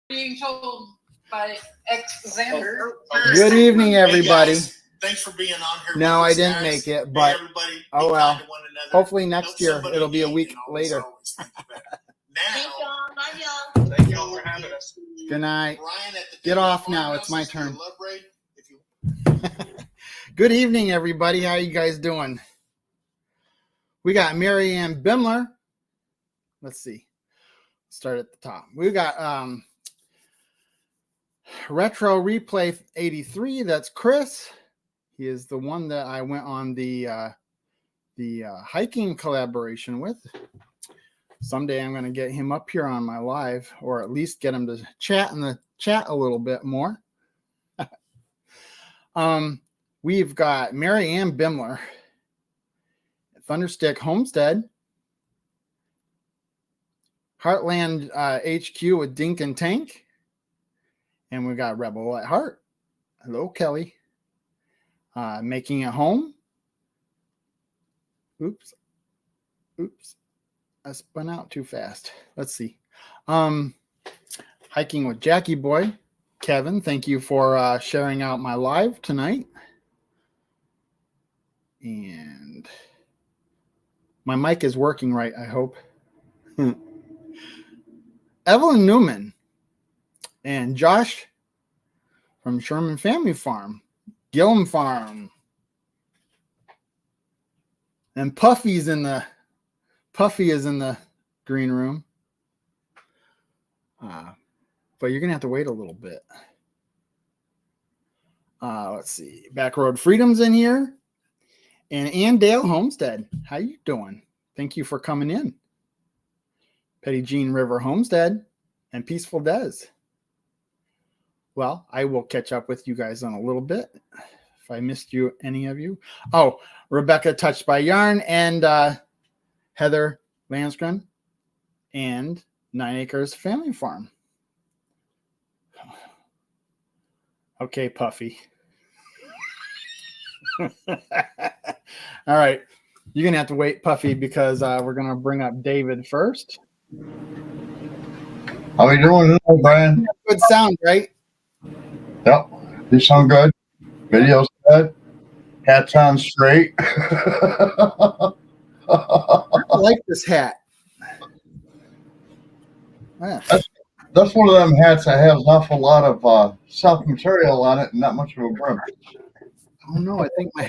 being told by ex-Xander. Good evening, everybody. Hey guys, thanks for being on here. No, I didn't make it, but oh well. Hopefully next year it'll be a week later. Now, thank y'all for having us. Good night. Get off now. It's my turn. Good evening, everybody. How you guys doing? We got Mary Ann Bimler. Let's see. Start at the top. We got Retro Replay 83. That's Chris. He is the one that I went on the hiking collaboration with. Someday I'm going to get him up here on my live, or at least get him to chat in the chat a little bit more. We've got Mary Ann Bimler, Thunderstick Homestead, Heartland HQ with Dink and Tank, and we got Rebel at Heart. Hello, Kelly. Making it home. Oops. I spun out too fast. Let's see. Hiking with Jackie Boy. Kevin, thank you for sharing out my live tonight. And my mic is working right, I hope. Evelyn Newman and Josh from Sherman Family Farm, Gillum Farm. And Puffy is in the green room. But you're going to have to wait a little bit. Let's see. Backroad Freedom's in here. And Andale Homestead. How you doing? Thank you for coming in. Petty Jean River Homestead and Peaceful Des. Well, I will catch up with you guys in a little bit. If I missed you, any of you. Oh, Rebecca Touched by Yarn and Heather Lansgren and 9 Acres Family Farm. Okay, Puffy. All right. You're going to have to wait, Puffy, because we're going to bring up David first. How are you doing, Brian? Good sound, right? Yep. You sound good. Video's good. Hat's on straight. I like this hat. Yeah. That's one of them hats that has an awful lot of soft material on it and not much of a brim. Oh, no, I think my...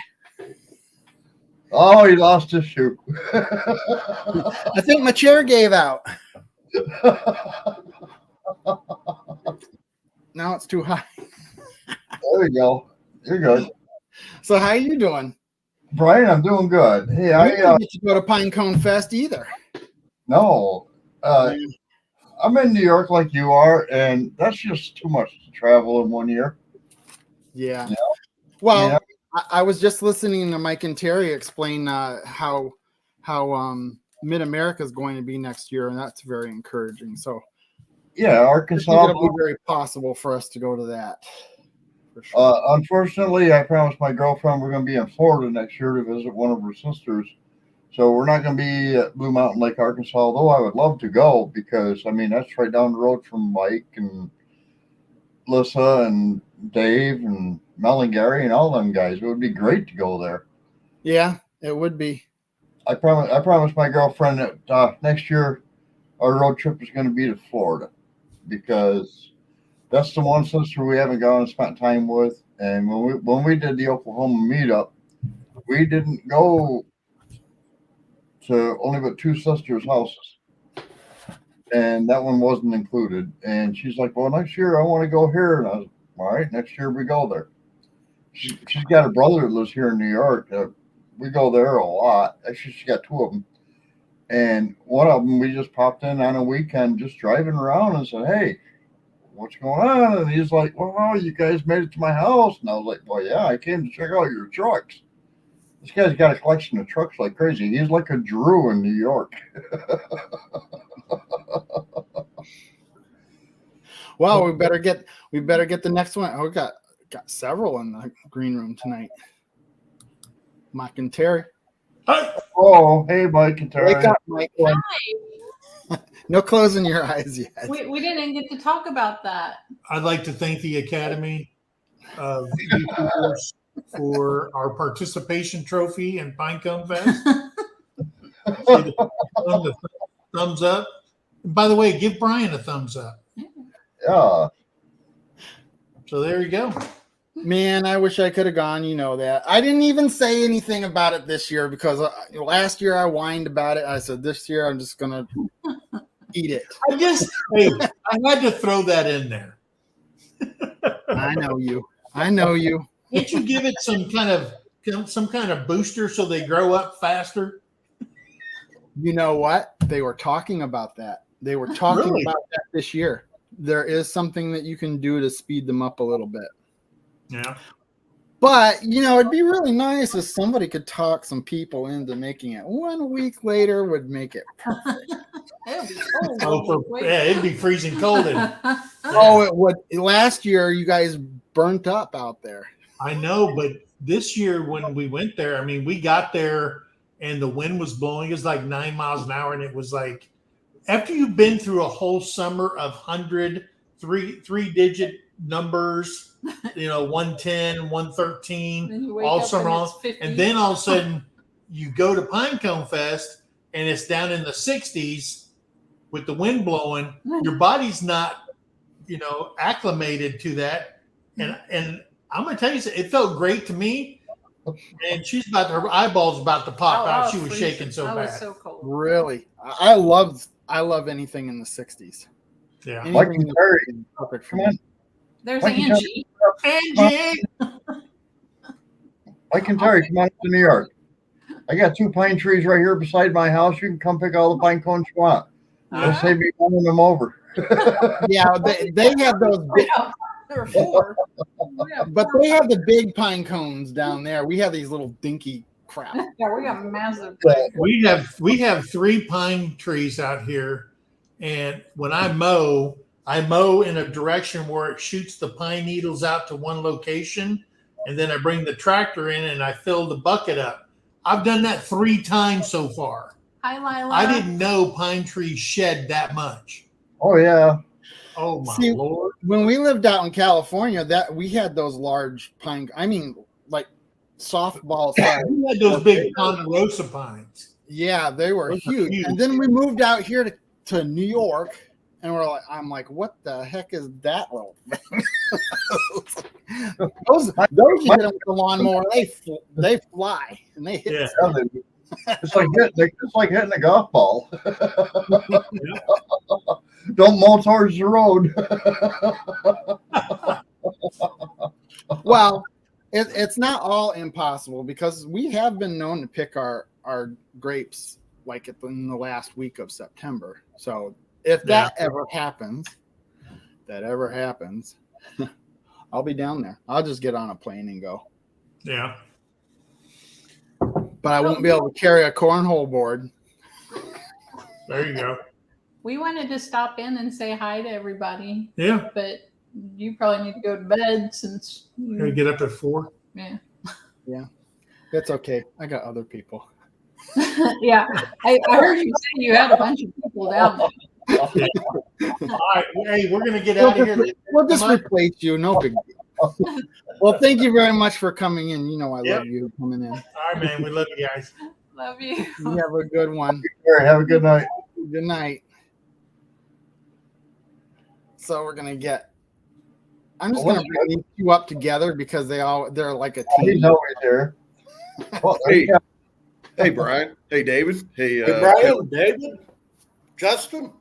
Oh, he lost his shoe. I think my chair gave out. Now it's too high. There you go. You're good. So how are you doing? Brian, I'm doing good. Hey, I didn't get to go to Pinecone Fest either. No. I'm in New York like you are, and that's just too much to travel in 1 year. Yeah. Well, I was just listening to Mike and Terry explain how Mid-America is going to be next year, and that's very encouraging. So, yeah, Arkansas. I think it'll be very possible for us to go to that. For sure. Unfortunately, I promised my girlfriend we're going to be in Florida next year to visit one of her sisters. So we're not going to be at Blue Mountain Lake, Arkansas, although I would love to go because, I mean, that's right down the road from Mike and Lissa and Dave and Mel and Gary and all them guys. It would be great to go there. Yeah, it would be. I promised my girlfriend that next year our road trip is going to be to Florida because that's the one sister we haven't gone and spent time with. And when we did the Oklahoma meetup, we didn't go to only but 2 sisters' houses, and that one wasn't included. And she's like, well, next year I want to go here. And I was, all right, next year we go there. She's got a brother that lives here in New York. We go there a lot. Actually, she's got 2 of them. And one of them, we just popped in on a weekend just driving around and said, hey, what's going on? And he's like, well, you guys made it to my house. And I was like, well, yeah, I came to check out your trucks. This guy's got a collection of trucks like crazy. He's like a Drew in New York. Well, we better get the next one. Oh, we got several in the green room tonight. Mike and Terry. Oh, hey, Mike and Terry. Wake up, Mike. Hi. No closing your eyes yet. We didn't get to talk about that. I'd like to thank the Academy of YouTubers for our participation trophy in Pinecone Fest. See the thumbs up. And by the way, give Brian a thumbs up. Yeah. So there you go. Man, I wish I could have gone. You know that. I didn't even say anything about it this year because last year I whined about it. I said this year I'm just gonna eat it. I had to throw that in there. I know you. I know you. Can't you give it some kind of booster so they grow up faster? You know what? They were talking about that. They were talking Really? about that this year. There is something that you can do to speed them up a little bit. Yeah. But, it'd be really nice if somebody could talk some people into making it 1 week later would make it perfect. It'll be cold. It'd be freezing cold. Oh, it would. Last year, you guys burnt up out there. I know, but this year when we went there, I mean, we got there and the wind was blowing. It was like 9 miles an hour. And it was like, after you've been through a whole summer of 100, three-digit numbers, 110, 113, all summer long. And then all of a sudden you go to Pinecone Fest and it's down in the 60s with the wind blowing. Your body's not, acclimated to that. And I'm going to tell you, it felt great to me. And her eyeballs about to pop out. She was shaking so bad. I was so cold. Really? I love anything in the 60s. Yeah. Mike Anything and Terry, is perfect for come me. on. There's Mike and Angie. Angie! Mike and Terry, come on up to New York. I got 2 pine trees right here beside my house. You can come pick all the pine cones you want. I'll save you running them over. Yeah, they have those big, There were 4. but they have the big pine cones down there. We have these little dinky crap. Yeah, we got massive. We have 3 pine trees out here, and when I mow in a direction where it shoots the pine needles out to one location, and then I bring the tractor in and I fill the bucket up. I've done that 3 times so far. Hi, Lila. I didn't know pine trees shed that much. Oh, yeah. Oh my See, Lord! When we lived out in California, that we had those large pine. I mean, like softball size. We had those big ponderosa pines. Yeah, they were Those are huge. huge. And then we moved out here to New York, and I'm like, what the heck is that little thing? those you hit them with the lawnmower, they fly and they hit. Yeah. Yeah, it's like hitting a golf ball. Don't mow towards the road. Well, it's not all impossible because we have been known to pick our grapes like in the last week of September. So if that ever happens, I'll be down there. I'll just get on a plane and go. Yeah. But I won't be able to carry a cornhole board. There you go. We wanted to stop in and say hi to everybody, Yeah. but you probably need to go to bed since. Gotta get up at 4. Yeah. It's okay. I got other people. Yeah. I heard you say you had a bunch of people down there. All right. Hey, we're gonna get out of here. We'll just replace you. No big deal. Well, thank you very much for coming in. You know I love you coming in. All right, man. We love you guys. Love you. You have a good one. All right, have a good night. Good night. So we're gonna get. I'm just gonna bring these two up together because they're like a team. He's always here. Well, Hey, Brian. Hey, David. Hey, Brian, David, Justin.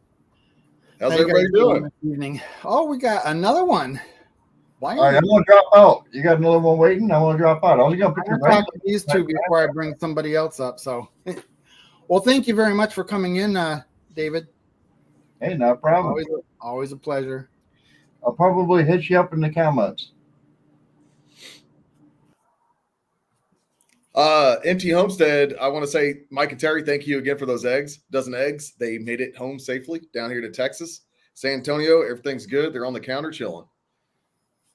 How's How you everybody guys doing? this evening? Oh, we got another one. Why? all right, I'm gonna drop out. You got another one waiting? I'm gonna drop out. I was gonna put your I'm gonna talk to these two before I bring somebody else up. So, well, thank you very much for coming in, David. Hey, no problem. Always a pleasure. I'll probably hit you up in the comments. MT Homestead, I want to say, Mike and Terry, thank you again for those eggs. Dozen eggs. They made it home safely down here to Texas. San Antonio, everything's good. They're on the counter chilling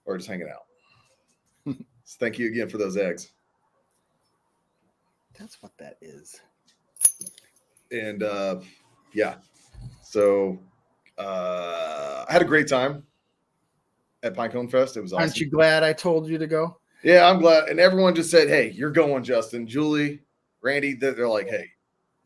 or just hanging out. So thank you again for those eggs. That's what that is. And yeah, So I had a great time at Pinecone Fest. It was awesome. Aren't you glad I told you to go? Yeah, I'm glad. And everyone just said, "Hey, you're going, Justin." Julie, Randy, they're like, "Hey,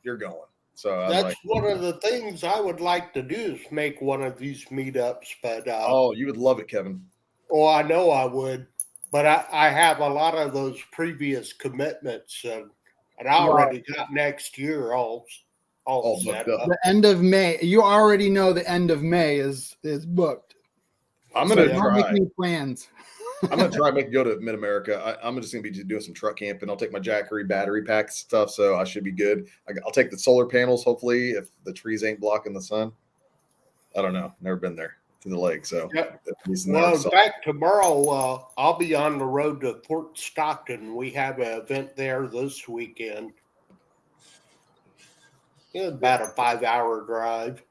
you're going." So I'm That's like, one of the things I would like to do is make one of these meetups. But "Oh, you would love it, Kevin." oh, I know I would. But I have a lot of those previous commitments, and I already got next year all set booked up. up. The end of May. You already know the end of May is booked. I'm So gonna don't try. make any plans. I'm gonna try to go to Mid America. I'm just gonna be doing some truck camping. I'll take my Jackery battery pack stuff, so I should be good. I'll take the solar panels. Hopefully, if the trees ain't blocking the sun. I don't know. Never been there to the lake, so. Yep. at least Well, never in saw- fact, tomorrow I'll be on the road to Fort Stockton. We have an event there this weekend. It's about a 5-hour drive.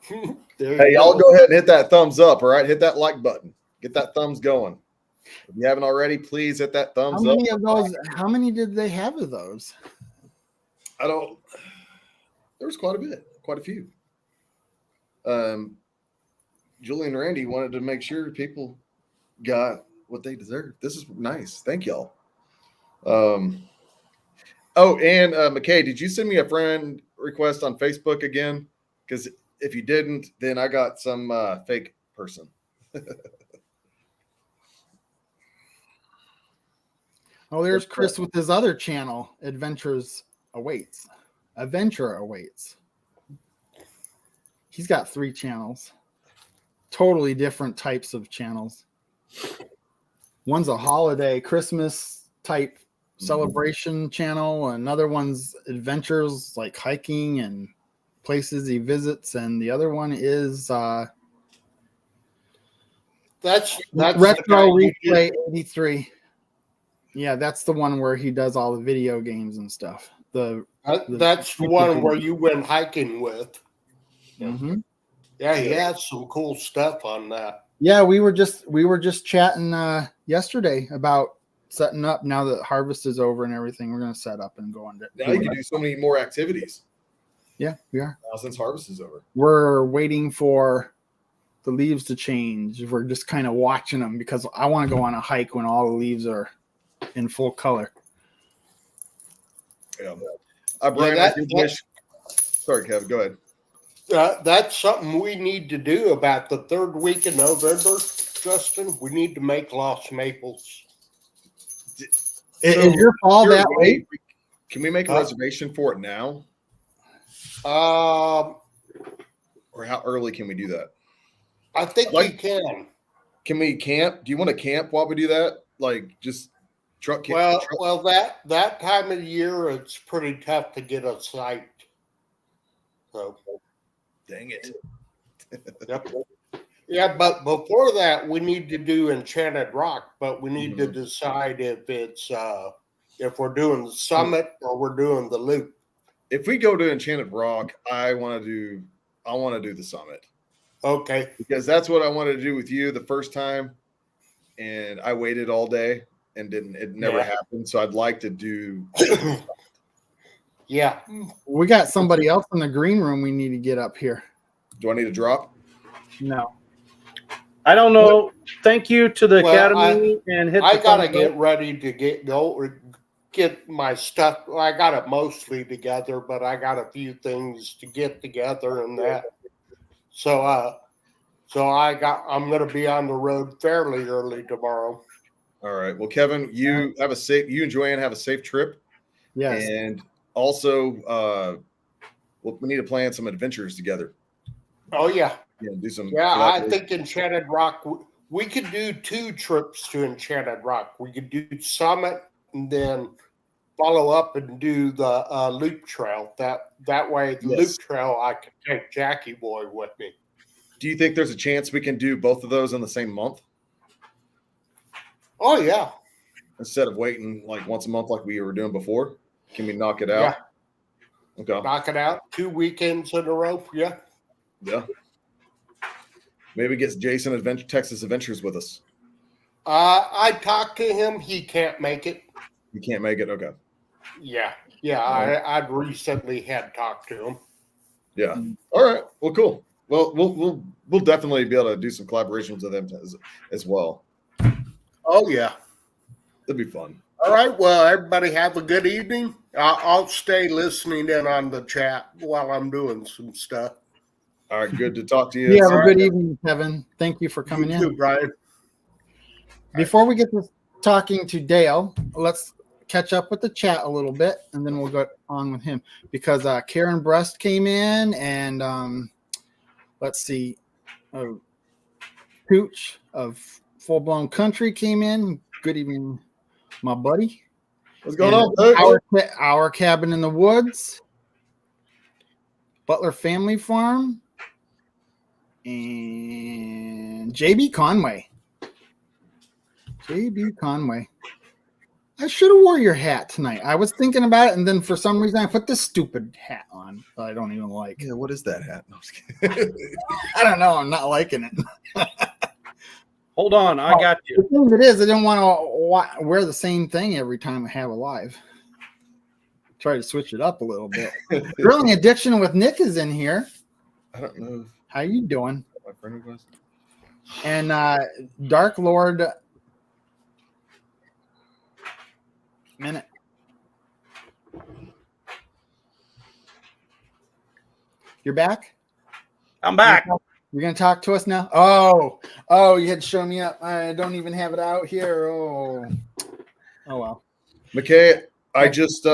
There Hey, you y'all go ahead and hit that thumbs up. All right, hit that like button. Get that thumbs going. If you haven't already, please hit that How thumbs up. many of those? How many did they have of those? I don't. There was quite a bit, quite a few. Julie and Randy wanted to make sure people got what they deserve. This is nice. Thank y'all. Oh, and McKay, did you send me a friend request on Facebook again? Because if you didn't, then I got some fake person. Oh, there's Chris with his other channel, Adventures Awaits. Adventure Awaits. He's got 3 channels. Totally different types of channels. One's a holiday Christmas type celebration channel. Another one's adventures like hiking and places he visits. And the other one is that's Retro the guy you Replay 83. Yeah, that's the one where he does all the video games and stuff. that's the one where you went hiking with. Mhm. Yeah, he has some cool stuff on that. Yeah, we were just chatting yesterday about setting up. Now that harvest is over and everything, we're gonna set up and go on. Now you can do so many more activities Yeah, we are. now since harvest is over. We're waiting for the leaves to change. We're just kind of watching them because I want to go on a hike when all the leaves are in full color. Yeah. Brian, Yeah, I did wish. Sorry, Kevin. Go ahead. That's something we need to do about the 3rd week in November, Justin. We need to make Lost Maples. Is your fall Here, that late? Can we make a reservation for it now, Um, or how early can we do that? I think Like- you can. Can we camp? Do you want to camp while we do that? Like just truck camp? Well, that time of the year, it's pretty tough to get a site. So, Dang it. yep. Yeah, but before that, we need to do Enchanted Rock, but we need to decide if it's if we're doing the summit or we're doing the loop. If we go to Enchanted Rock, I want to do the summit Okay. because that's what I wanted to do with you the first time, and I waited all day and it never happened. So I'd like to do. Yeah. We got somebody else in the green room we need to get up here. Do I need to drop? No. I don't know. Thank you to the Well, academy and hit. I the gotta thumbs get up. ready to get my stuff. I got it mostly together, but I got a few things to get together and that. So I'm gonna be on the road fairly early tomorrow. All right. Well, Kevin, you and Joanne have a safe trip. Yes. And also, we need to plan some adventures together. Oh yeah. Yeah, do some. Yeah, I think Enchanted Rock, we could do 2 trips to Enchanted Rock. We could do Summit and then follow up and do the Loop Trail. That way, the Loop Trail, I can take Jackie Boy with me. Do you think there's a chance we can do both of those in the same month Oh, yeah. instead of waiting like once a month like we were doing before? Can we knock it out? Yeah. Okay. Knock it out. 2 weekends in a row. Yeah. Yeah. Maybe get Jason Texas Adventures with us. I talked to him. He can't make it. You can't make it. Okay. Yeah. Yeah. I'd recently had talked to him. Yeah. All right. Well, cool. Well, we'll definitely be able to do some collaborations with them as well. Oh yeah. It'd be fun. All right. Well, everybody have a good evening. I'll stay listening in on the chat while I'm doing some stuff. All right. Good to talk to you. You have a good evening, Kevin. Thank you for coming You in. too, Brian. Before we get to talking to Dale, let's catch up with the chat a little bit, and then we'll go on with him because Karen Brest came in, and let's see, Pooch of Full Blown Country came in. Good evening, my buddy. What's going on, Pooch? Our Cabin in the Woods, Butler Family Farm, and JB Conway. JB Conway. I should have wore your hat tonight. I was thinking about it, and then for some reason I put this stupid hat on that I don't even like. Yeah, what is that hat? No, I'm just kidding. I don't know. I'm not liking it. Hold on, I got The you. thing it is, I didn't want to wear the same thing every time I have a live. Try to switch it up a little bit. Grilling Addiction with Nick is in here. I don't know. How you doing? My friend was. And Dark Lord Minute. You're back? I'm back. You're gonna talk to us now? Oh, you had to show me up. I don't even have it out here. Oh well. McKay, I just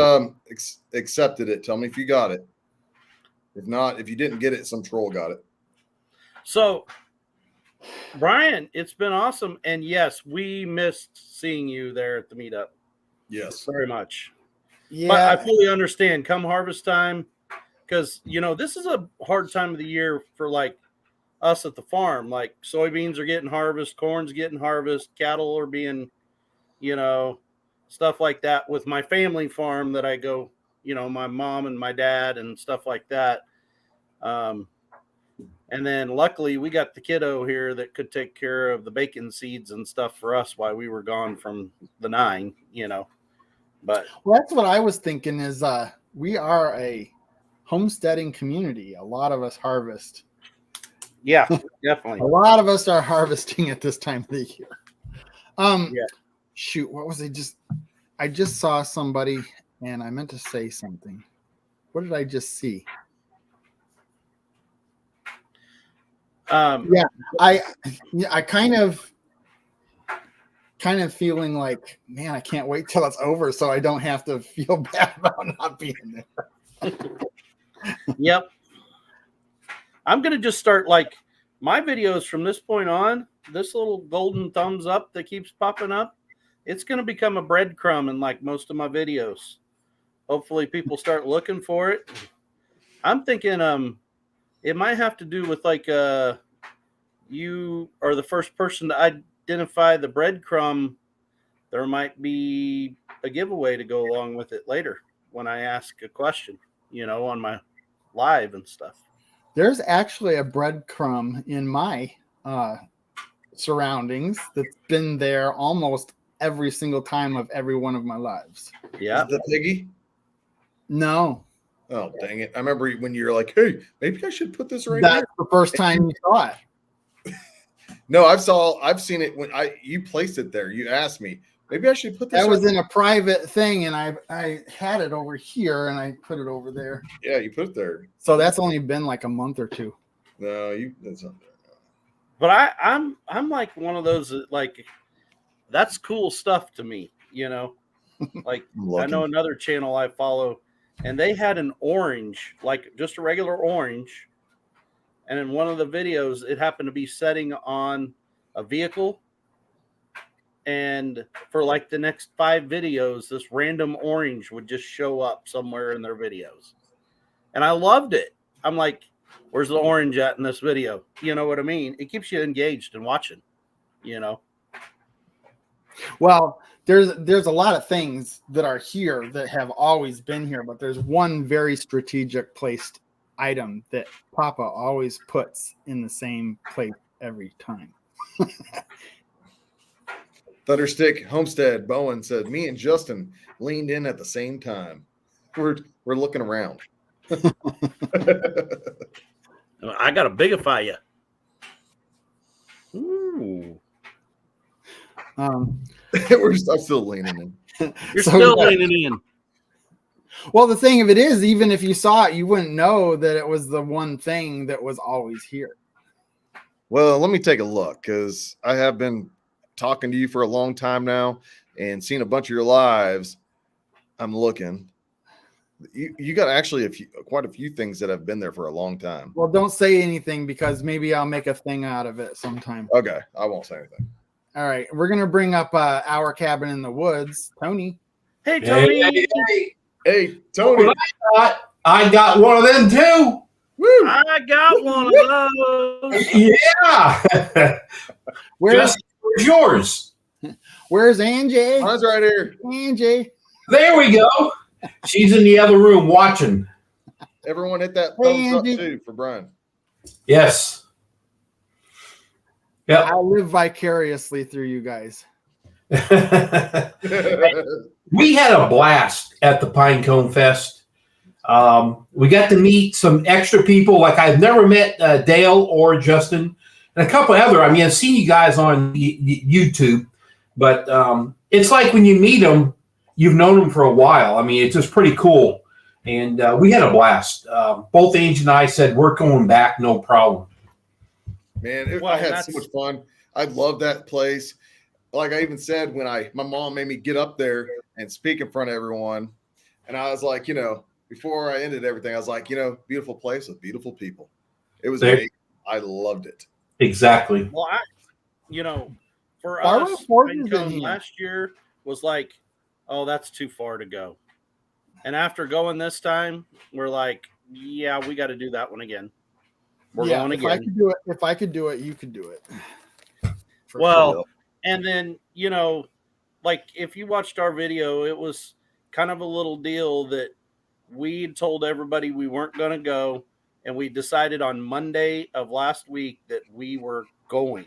accepted it. Tell me if you got it. If not, if you didn't get it, some troll got it. So, Brian, it's been awesome. And yes, we missed seeing you there at the meetup Yes. very much. Yeah. But I fully understand come harvest time, because, this is a hard time of the year for like us at the farm. Like soybeans are getting harvest, corn's getting harvest, cattle are being, stuff like that with my family farm that I go, my mom and my dad and stuff like that. And then luckily we got the kiddo here that could take care of the bacon seeds and stuff for us while we were gone from the 9, but Well, that's what I was thinking is we are a homesteading community. A lot of us harvest. yeah, definitely. A lot of us are harvesting at this time of the year. Yeah. Shoot, what was I just saw somebody and I meant to say something. What did I just see? I kind of feeling like, man, I can't wait till it's over so I don't have to feel bad about not being there. Yep. I'm going to just start like my videos from this point on, this little golden thumbs up that keeps popping up. It's going to become a breadcrumb in like most of my videos. Hopefully people start looking for it. I'm thinking it might have to do with like you are the first person to identify the breadcrumb. There might be a giveaway to go along with it later when I ask a question, on my live and stuff. There's actually a breadcrumb in my surroundings that's been there almost every single time of every one of my lives. Yeah. Is it the piggy? No. Oh, dang it. I remember when you were like, hey, maybe I should put this right That's here. the first time you saw it. No, I've seen it when you placed it there. You asked me, maybe I should put this. That was right in a private thing, and I had it over here, and I put it over there. Yeah, you put it there. So that's only been like a month or two. No, that's not there. But I'm like one of those that, like, that's cool stuff to me, Like I know another channel I follow, and they had an orange, like just a regular orange. And in one of the videos, it happened to be setting on a vehicle. And for like the next 5 videos, this random orange would just show up somewhere in their videos. And I loved it. I'm like, where's the orange at in this video? You know what I mean? It keeps you engaged and watching, Well, there's a lot of things that are here that have always been here, but there's one very strategic placed item that Papa always puts in the same place every time. Thunderstick Homestead Bowen said, me and Justin leaned in at the same time. We're looking around. I got to bigify you. Ooh. Um, I'm still leaning in. You're So, still yeah. leaning in. well, the thing of it is, even if you saw it, you wouldn't know that it was the one thing that was always here. Well, let me take a look because I have been talking to you for a long time now and seen a bunch of your lives. I'm looking. You got actually quite a few things that have been there for a long time. Well, don't say anything because maybe I'll make a thing out of it sometime. Okay, I won't say anything. All right, we're gonna bring up Our Cabin in the Woods. Tony. Hey, Tony. Hey, Tony. I got one of them too. Woo! I got one of those. Yeah. Where's Where's yours? Where's Angie? Mine's right here. Angie. There we go. She's in the other room watching. Everyone hit that Hey, thumbs up Angie. too for Brian. Yes. Yep. I live vicariously through you guys. We had a blast at the Pinecone Fest. We got to meet some extra people. Like I've never met Dale or Justin and a couple other. I mean, I've seen you guys on YouTube, but it's like when you meet them, you've known them for a while. I mean, it's just pretty cool. And we had a blast. Both Angie and I said, we're going back, no problem. Man, Well, I had so much fun. I love that place. Like I even said when my mom made me get up there and speak in front of everyone, and I was like, before I ended everything, I was like, beautiful place with beautiful people. It was amazing. I loved it. Exactly. Well, for Barbara us, Ford is in Pinecone here. last year was like, oh, that's too far to go. And after going this time, we're like, yeah, we got to do that one again. We're going if again. If I could do it, you could do it. For Well, sure. and then, like if you watched our video, it was kind of a little deal that we told everybody we weren't going to go. And we decided on Monday of last week that we were going.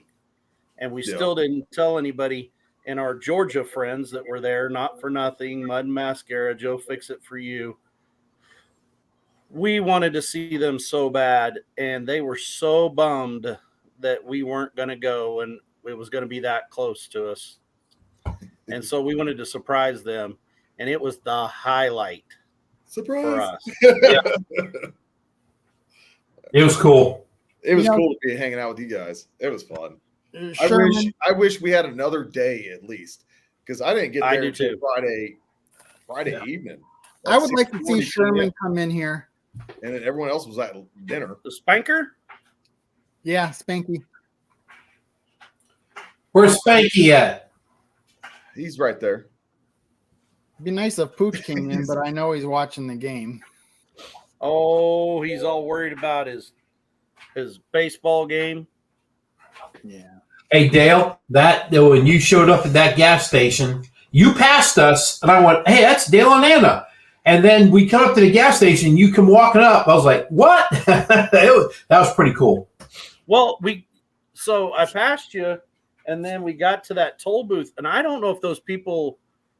And we still didn't tell anybody. And our Georgia friends that were there, not for nothing, Mud and Mascara, Joe Fix It For You, we wanted to see them so bad. And they were so bummed that we weren't going to go. And it was going to be that close to us. And so we wanted to surprise them. And it was the highlight Surprise. for us. It was cool. It was cool to be hanging out with you guys. It was fun. Sherman, I wish we had another day at least because I didn't get I there do until too. Friday evening. I would like to 6:40 see Sherman p.m. come in here. And then everyone else was at dinner. The Spanker? Yeah, Spanky. Where's Spanky at? He's right there. It'd be nice if Pooch came in, but I know he's watching the game. Oh, he's all worried about his baseball game. Yeah. Hey, Dale, when you showed up at that gas station, you passed us, and I went, hey, that's Dale and Anna. And then we come up to the gas station, you come walking up. I was like, what? That was pretty cool. Well, so I passed you, and then we got to that toll booth, and I don't know if those people,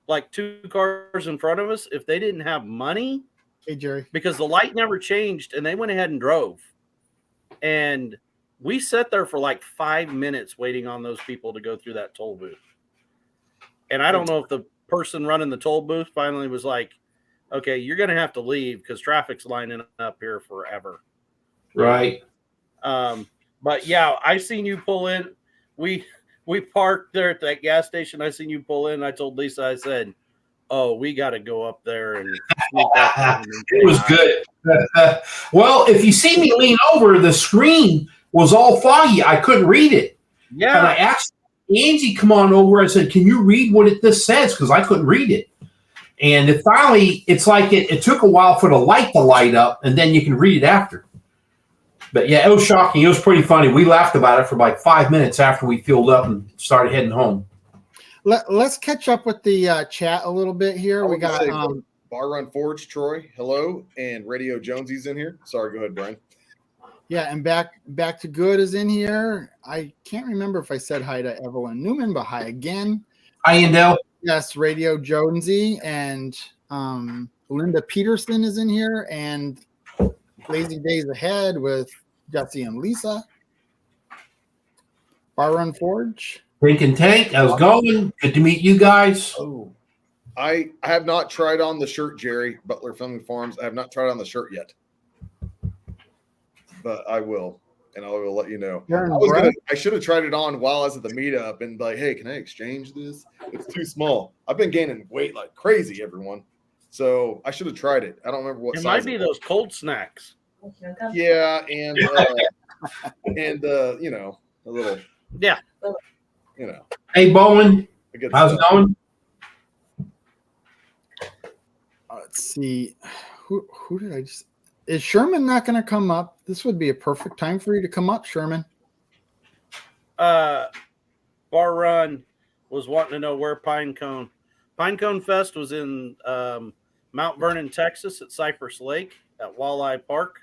like 2 cars in front of us, if they didn't have money. Hey, Jerry. Because the light never changed, and they went ahead and drove. And we sat there for like 5 minutes waiting on those people to go through that toll booth. And I don't know if the person running the toll booth finally was like, okay, you're going to have to leave because traffic's lining up here forever. Right. But yeah, I seen you pull in. We parked there at that gas station. I seen you pull in. I told Lisa, I said, oh, we got to go up there and sneak up. It was good. Well, if you see me lean over, the screen was all foggy. I couldn't read it. Yeah. And I asked Angie, come on over. I said, can you read what this says? Because I couldn't read it. And it finally, it's like it took a while for the light to light up, and then you can read it after. But yeah, it was shocking. It was pretty funny. We laughed about it for like 5 minutes after we filled up and started heading home. Let's catch up with the chat a little bit here. We got Bar Run Forge, Troy, hello, and Radio Jonesy's in here. Sorry, go ahead, Brian. yeah, and back to good is in here. I can't remember if I said hi to Evelyn Newman, but hi again. Hi, Andel. Yes, Radio Jonesy and Linda Peterson is in here, and Lazy Days Ahead with Jesse and Lisa. Bar Run Forge. Drink and Tank. How's it going? Good to meet you guys. Oh, I have not tried on the shirt, Jerry. Butler Filming Farms. I have not tried on the shirt yet, but I will, and I will let you know. I should have tried it on while I was at the meetup and like, hey, can I exchange this? It's too small. I've been gaining weight like crazy, everyone. So I should have tried it. I don't remember what It size might be it was. those cold snacks. Yeah, and you know, a little. Yeah. You know. Hey, Bowen. How's it going? Let's see. Who did I just? Is Sherman not going to come up? This would be a perfect time for you to come up, Sherman. Bar Run was wanting to know where Pinecone Fest was in Mount Vernon, Texas, at Cypress Lake at Walleye Park.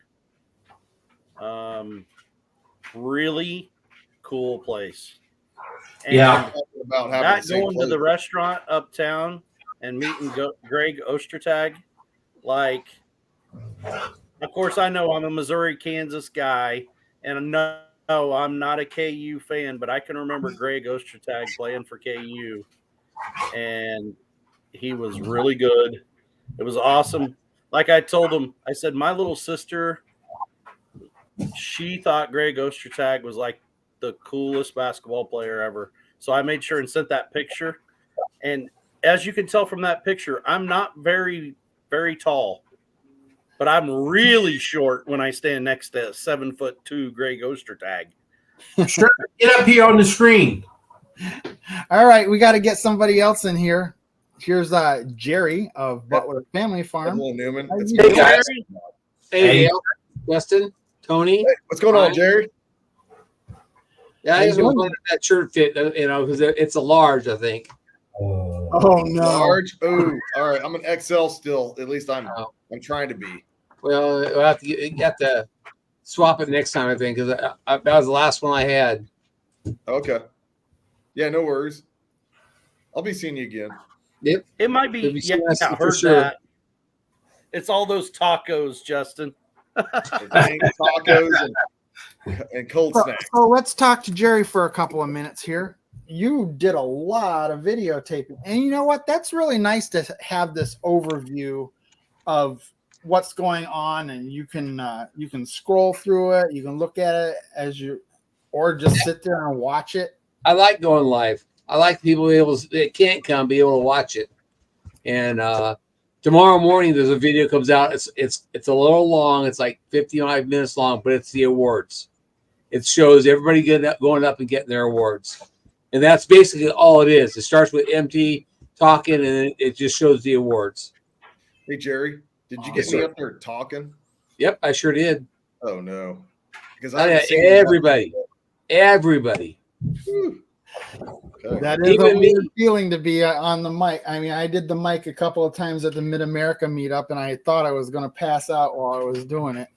Really cool place. And Yeah. About having not the same going to place. the restaurant uptown and meeting Greg Ostertag, like, of course, I know I'm a Missouri, Kansas guy, and no, I'm not a KU fan, but I can remember Greg Ostertag playing for KU, and he was really good. It was awesome. Like I told him, I said, my little sister, she thought Greg Ostertag was like the coolest basketball player ever. So I made sure and sent that picture. And as you can tell from that picture, I'm not very, very tall, but I'm really short when I stand next to 7'2" Greg Ostertag. Sure. Get up here on the screen. All right, we got to get somebody else in here. Here's Jerry of Butler Family Farm. Hello, Newman. Hey, It's guys. Jerry, Hey, Hey. Dale, Justin, Tony. Hey, what's going on, Jerry? Yeah, How I you just doing? wondering if that shirt fit, because it's a large, I think. Oh no! Large. Ooh, all right. I'm an XL still. At least I'm Oh. trying to be. Well, we'll have to you have to swap it next time, I think, because that was the last one I had. Okay. Yeah, no worries. I'll be seeing you again. it might be. We'll be Yeah, seeing us I for heard sure. that. It's all those tacos, Justin. Tacos and cold snacks. So let's talk to Jerry for a couple of minutes here. You did a lot of videotaping, and you know what? That's really nice to have this overview of what's going on, and you can scroll through it, you can look at it as you, or just sit there and watch it. I like going live. I like people that can't come be able to watch it. And tomorrow morning there's a video comes out. It's a little long. It's like 55 minutes long, but it's the awards. It shows everybody going up and getting their awards. And that's basically all it is. It starts with MT talking, and then it just shows the awards. Hey, Jerry, did you get me up there talking? Yep, I sure did. Oh no, because Everybody. Whew. Okay. That is Even a me. weird feeling to be on the mic. I mean, I did the mic a couple of times at the Mid-America meetup, and I thought I was going to pass out while I was doing it.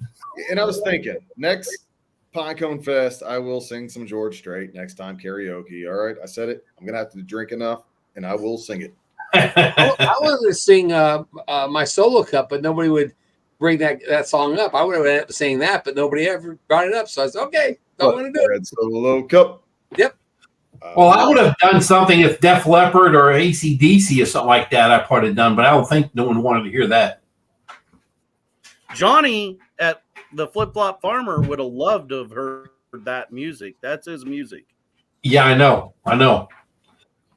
And I was thinking, next Pinecone Fest, I will sing some George Strait next time karaoke. All right, I said it. I'm gonna have to drink enough, and I will sing it. I wanted to sing my solo cup, but nobody would bring that song up. I would have ended up saying that, but nobody ever brought it up. So I said, okay, I'm going to do it. Red Solo Cup. Yep. Well, I would have done something if Def Leppard or AC/DC or something like that. I probably done, but I don't think no one wanted to hear that. Johnny at the Flip Flop Farmer would have loved to have heard that music. That's his music. Yeah, I know.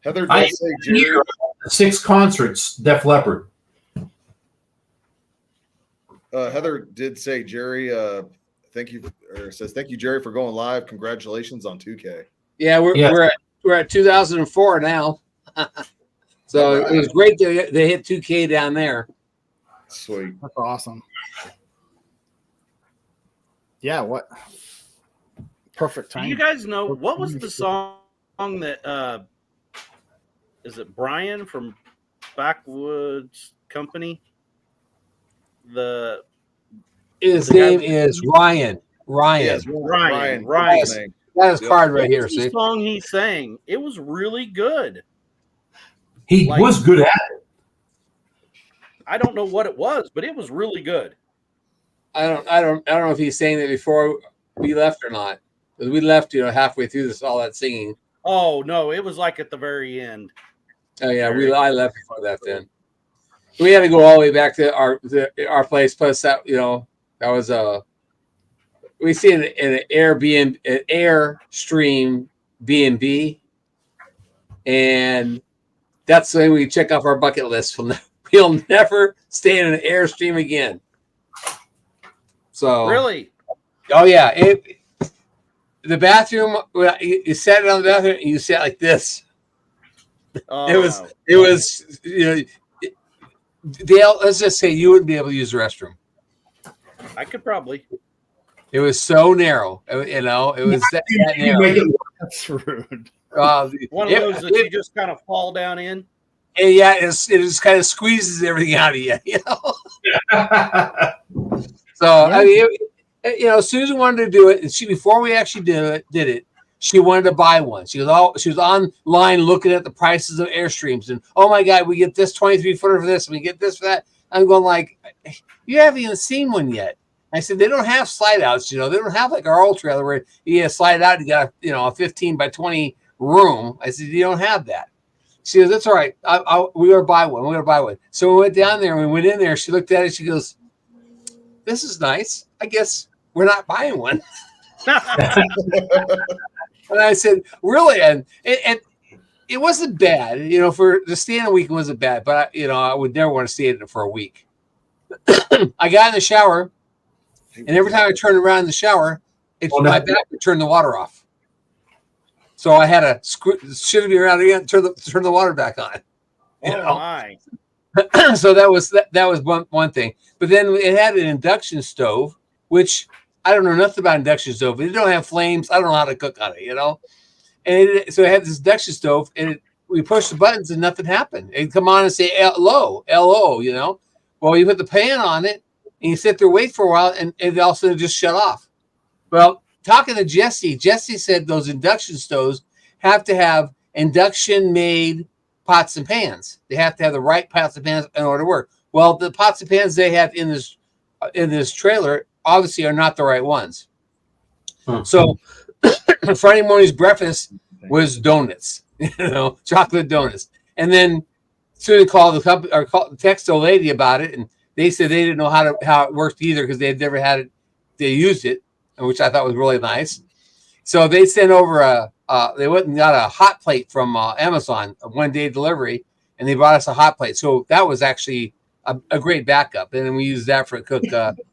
Heather I does say, Jerry, 6 concerts, Def Leppard. Heather did say, Jerry, thank you, or says, thank you, Jerry, for going live. Congratulations on 2K. Yeah, we're at 2004 now. So All right. it was great they hit 2K down there. Sweet. That's awesome. Yeah, what perfect Do time. you guys know what was the song that is it Brian from Backwoods Company? His name is Ryan. Yes, Ryan. Ryan's name. Got his card What right here. was the See, song he sang? It was really good. He Like- was good at it. I don't know what it was, but it was really good. don't know if he's saying that before we left or not. Because we left, halfway through this, all that singing. Oh no, it was like at the very end. Oh yeah, I left before that. Then we had to go all the way back to our place. Plus that that was we see an Airbnb, an Airstream B&B, and that's the way we check off our bucket list. We'll never stay in an Airstream again. So Really? Oh yeah, the bathroom. You sat down in the bathroom and you sat like this. Oh, It was Dale. Let's just say you wouldn't be able to use the restroom. I could probably. It was so narrow. It was that narrow. That's rude. One of those that you just kind of fall down in. And yeah, it just kind of squeezes everything out of you. So I mean, Susan wanted to do it, and before we actually did it, she wanted to buy one. She was online looking at the prices of Airstreams, and oh my God, we get this 23-footer for this, and we get this for that. I'm going like, you haven't even seen one yet. I said they don't have slide outs. They don't have like our old trailer where you slide out, you got a 15 by 20 room. I said you don't have that. She goes, that's all right. We gotta buy one. We gotta buy one. So we went down there and we went in there. She looked at it. She goes, this is nice. I guess we're not buying one. And I said, really? And it wasn't bad. For the stay in a week, it wasn't bad. But I would never want to stay in it for a week. I got in the shower, and every time I turned around in the shower, my back would turn the water off. So I had to shift me around again, turn the water back on. My! So that was one thing. But then it had an induction stove, which I don't know nothing about induction stove. It don't have flames. I don't know how to cook on it, And so it had this induction stove, and we pushed the buttons, and nothing happened. It'd come on and say LO, LO, Well, you put the pan on it, and you sit there, wait for a while, and it all of a sudden just shut off. Well, talking to Jesse said those induction stoves have to have induction-made pots and pans. They have to have the right pots and pans in order to work. Well, the pots and pans they have in this trailer obviously are not the right ones. So Friday morning's breakfast was donuts, chocolate donuts. And then Susan called the company or text the lady about it, and they said they didn't know how it worked either because they had never had it. They used it, which I thought was really nice. So they sent over they went and got a hot plate from Amazon, a 1-day delivery, and they brought us a hot plate. So that was actually a great backup. And then we used that for to cook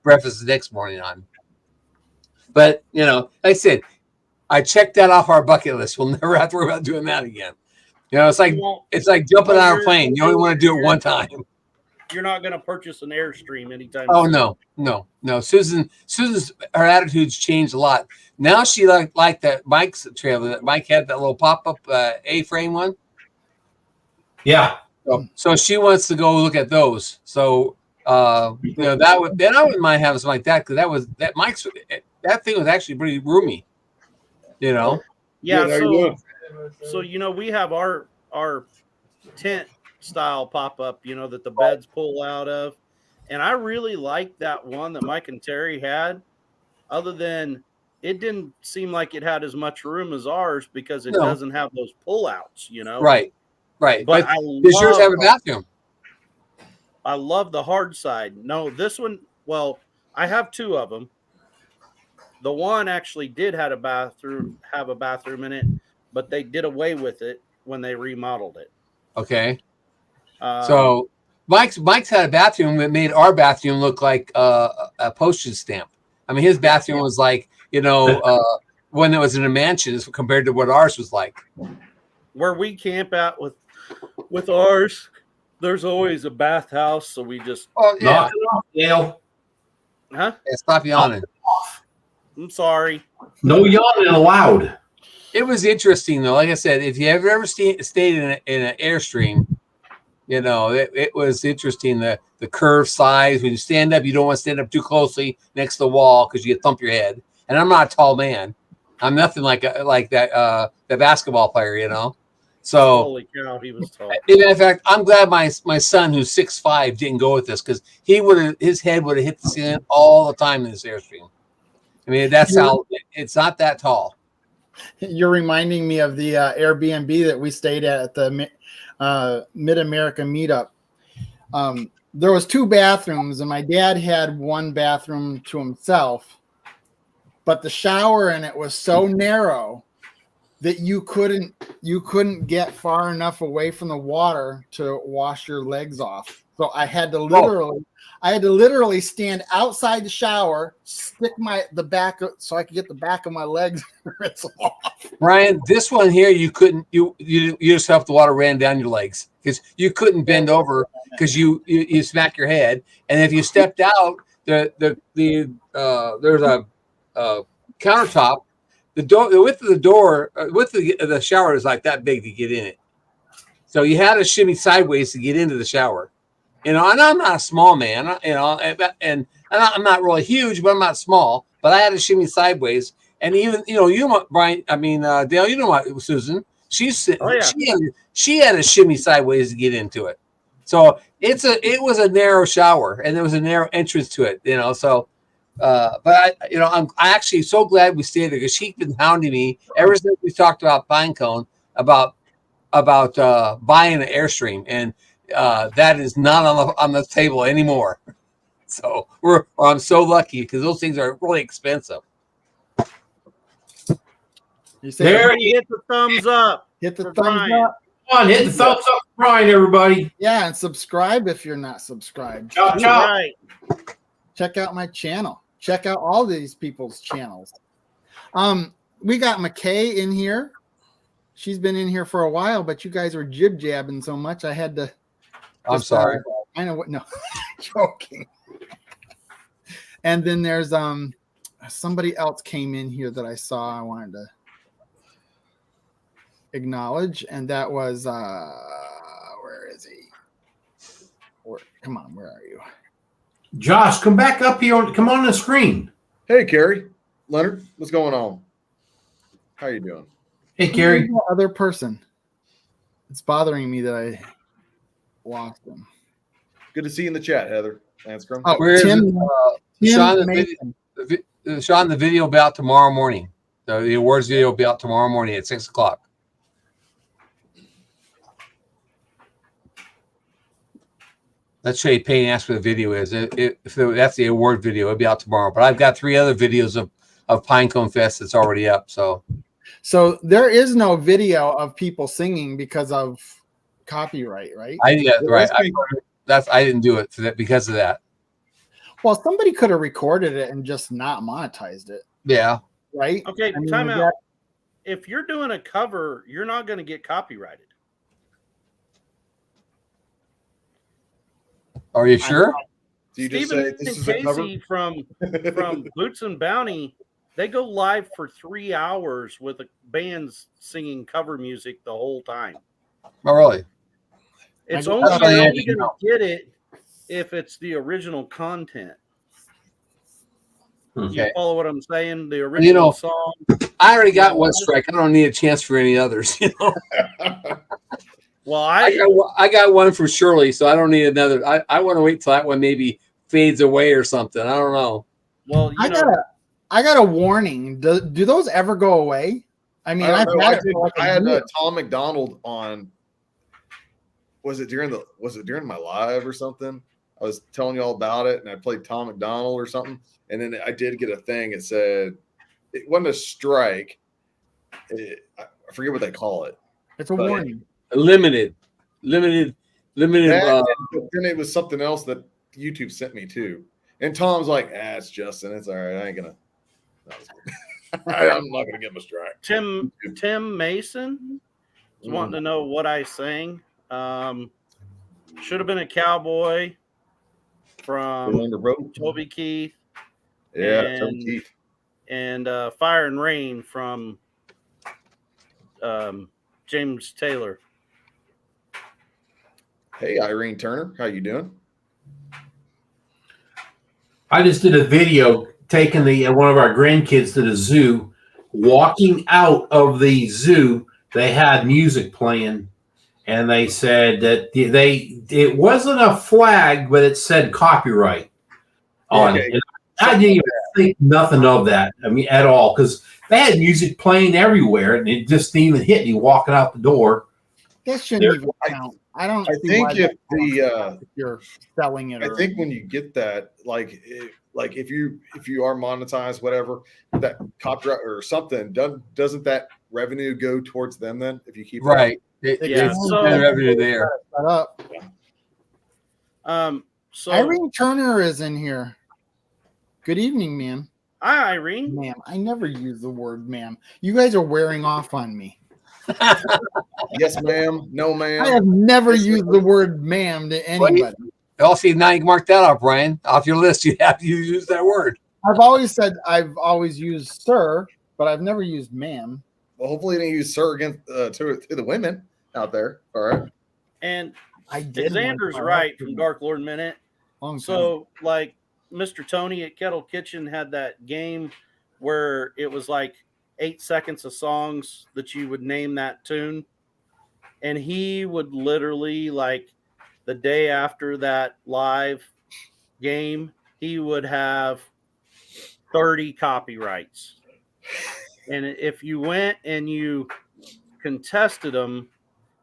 breakfast the next morning on. But, like I said, I checked that off our bucket list. We'll never have to worry about doing that again. It's like jumping on a plane. You only want to do it one time. You're not going to purchase an Airstream anytime Oh, soon. no. Susan's her attitude's changed a lot. Now she like that Mike's trailer. That Mike had that little pop-up A-frame one. Yeah. So she wants to go look at those. So I wouldn't mind having something like that because that thing was actually pretty roomy. Yeah. there you go. So we have our tent style pop-up, that the beds pull out of, and I really like that one that Mike and Terry had, other than it didn't seem like it had as much room as ours because it doesn't have those pull-outs, Right. But does yours have a bathroom? I love the hard side. No, this one, well, I have two of them. The one actually did have a bathroom in it, but they did away with it when they remodeled it. Okay. So Mike's had a bathroom that made our bathroom look like a postage stamp. I mean, his bathroom was like, when it was in a mansion compared to what ours was like. Where we camp out with ours, there's always a bathhouse, so we just Knock it off, Dale. Huh? Yeah, stop yawning. I'm sorry. No yawning allowed. It was interesting though. Like I said, if you ever stayed in an Airstream, it was interesting. The curve size. When you stand up, you don't want to stand up too closely next to the wall because you thump your head. And I'm not a tall man. I'm nothing like that. The basketball player, So, Holy cow, he was tall. in fact, I'm glad my son, who's 6'5", didn't go with this because his head would have hit the ceiling all the time in this Airstream. I mean, that's how it's not that tall. You're reminding me of the Airbnb that we stayed at the Mid-America meetup. There was 2 bathrooms, and my dad had one bathroom to himself, but the shower in it was so narrow that you couldn't get far enough away from the water to wash your legs off. So I had to literally stand outside the shower, stick the back so I could get the back of my legs off. Brian, this one here, you couldn't. You just have the water ran down your legs because you couldn't bend over because you smack your head, and if you stepped out, there's a countertop. The width of the door, width of the shower is like that big to get in it. So you had to shimmy sideways to get into the shower. And I'm not a small man, and I'm not really huge, but I'm not small. But I had to shimmy sideways. And even, Brian, Dale, you know what, Susan, she had a shimmy sideways to get into it. So it was a narrow shower, and there was a narrow entrance to it, so. But I'm actually so glad we stayed there because she's been hounding me ever since we talked about Pinecone about buying an Airstream, and that is not on the table anymore. So I'm so lucky because those things are really expensive. There you hit the thumbs up. Hit the thumbs Brian. up. Come on, hit the thumbs up, Brian, everybody. Yeah, and subscribe if you're not subscribed. That's right. Check out my channel. Check out all these people's channels. We got McKay in here. She's been in here for a while, but you guys were jib-jabbing so much I had to. I'm sorry. I know what. No, joking. And then there's somebody else came in here that I saw. I wanted to acknowledge, and that was where is he? Come on, where are you? Josh, come back up here. Come on the screen. Hey, Carrie. Leonard, what's going on? How you doing? Hey, Carrie. The other person. It's bothering me that I lost him. Good to see you in the chat, Heather. Lanscrum. Oh, Tim Sean, Mason. Sean, the video will be out tomorrow morning. The awards video will be out tomorrow morning at 6:00. Let's show you Payne asked what the video is. If that's the award video, it'll be out tomorrow. But I've got 3 other videos of Pinecone Fest that's already up. So there is no video of people singing because of copyright, right? I didn't do it for that because of that. Well, somebody could have recorded it and just not monetized it. Yeah. Right? Okay, time out. If you're doing a cover, you're not going to get copyrighted. Are you sure? Do you just Stephen say and this is a cover? Casey from Boots and Bounty, they go live for 3 hours with bands singing cover music the whole time. Oh, really? It's I only thought I had going to to know. get it if it's the original content. You Okay. follow what I'm saying? The original song. I already got one strike. I don't need a chance for any others. Well, I got one for Shirley, so I don't need another. I want to wait till that one maybe fades away or something. I don't know. Well, I got a warning. Do those ever go away? I mean, I I had Tom McDonald on. Was it during my live or something? I was telling you all about it, and I played Tom McDonald or something, and then I did get a thing. It said it wasn't a strike. I forget what they call it. It's a warning. Limited. But then it was something else that YouTube sent me too. And Tom's like, it's Justin. It's all right. I ain't gonna. I'm not gonna get my strike. Tim Mason is wanting to know what I sang. Should have been a cowboy from Toby Keith. Yeah, Toby Keith. And Fire and Rain from James Taylor. Hey, Irene Turner, how you doing? I just did a video taking one of our grandkids to the zoo, walking out of the zoo they had music playing, and they said that it wasn't a flag, but it said copyright on it. And I didn't even think nothing of that. I mean, at all, because they had music playing everywhere, and it just didn't even hit me walking out the door. That shouldn't even count. I don't. I see think why if if you're selling it, I think when you get that, like if you are monetized, whatever, that copyright or something, doesn't that revenue go towards them then? If you keep Right. Yeah, so- revenue there. set up. So Irene Turner is in here. Good evening, ma'am. Hi, Irene. Ma'am, I never use the word ma'am. You guys are wearing off on me. Yes, ma'am. No, ma'am. I have never used the word ma'am to anybody. I'll see now you can mark that off, Brian. Off your list, you have to use that word. I've always used sir, but I've never used ma'am. Well, hopefully you didn't use sir against to the women out there. All right. And I did. Xander's right from Dark Lord Minute. So, like Mr. Tony at Kettle Kitchen had that game where it was like 8 seconds of songs that you would name that tune. And he would literally, like, the day after that live game, he would have 30 copyrights. And if you went and you contested them,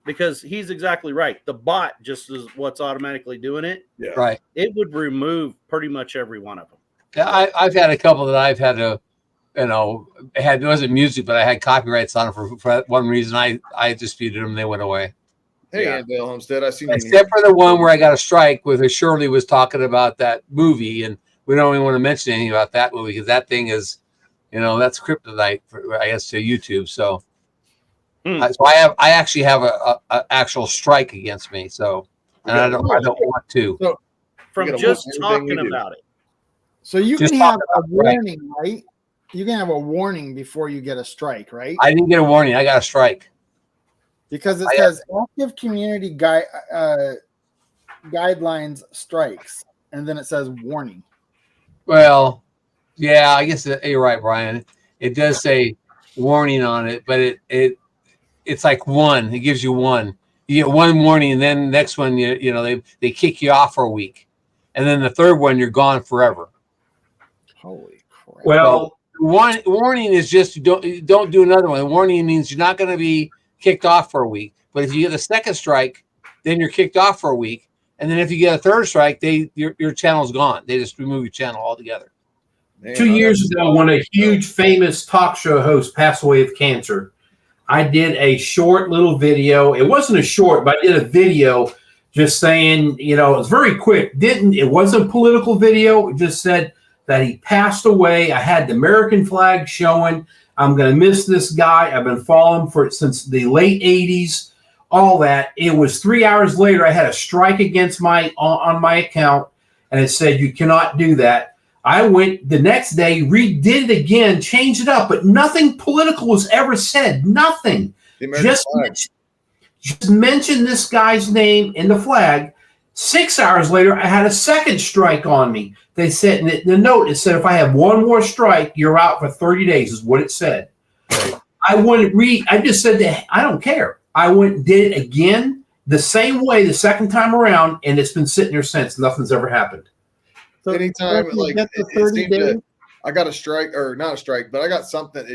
because he's exactly right, the bot just is what's automatically doing it. Yeah. Right. It would remove pretty much every one of them. Yeah, I've had a couple that I've had to, it wasn't music, but I had copyrights on it for one reason. I disputed them, they went away. Hey, Dale Homestead, I seen you. Except for the one where I got a strike with Shirley was talking about that movie, and we don't even want to mention anything about that movie because that thing is, that's kryptonite for, I guess, to YouTube. So, so I actually have a actual strike against me. So, and I don't want to. So, from just talking about it. So you can have a warning, right? You can have a warning before you get a strike, right? I didn't get a warning. I got a strike. Because it says active community guidelines strikes, and then it says warning. Well, yeah, I guess you're right, Brian. It does say warning on it, but it's like one. It gives you one. You get one warning, and then the next one, they kick you off for a week, and then the third one you're gone forever. Holy crap! Well, warning is just don't do another one. The warning means you're not going to be kicked off for a week. But if you get a second strike, then you're kicked off for a week. And then if you get a third strike, your channel's gone. They just remove your channel altogether. 2 years ago, when a huge famous talk show host passed away of cancer, I did a short little video. It wasn't a short, but I did a video just saying, it was very quick. It wasn't a political video. It just said that he passed away. I had the American flag showing. I'm going to miss this guy. I've been following him since the late 80s, all that. It was 3 hours later. I had a strike against on my account, and it said, you cannot do that. I went the next day, redid it again, changed it up, but nothing political was ever said. Nothing. Just mention this guy's name in the flag. 6 hours later, I had a second strike on me. They said in the note, it said, if I have one more strike, you're out for 30 days, is what it said. I wouldn't read. I just said, I don't care. I went and did it again the same way the second time around, and it's been sitting there since. Nothing's ever happened. So anytime, like, I got a strike, or not a strike, but I got something.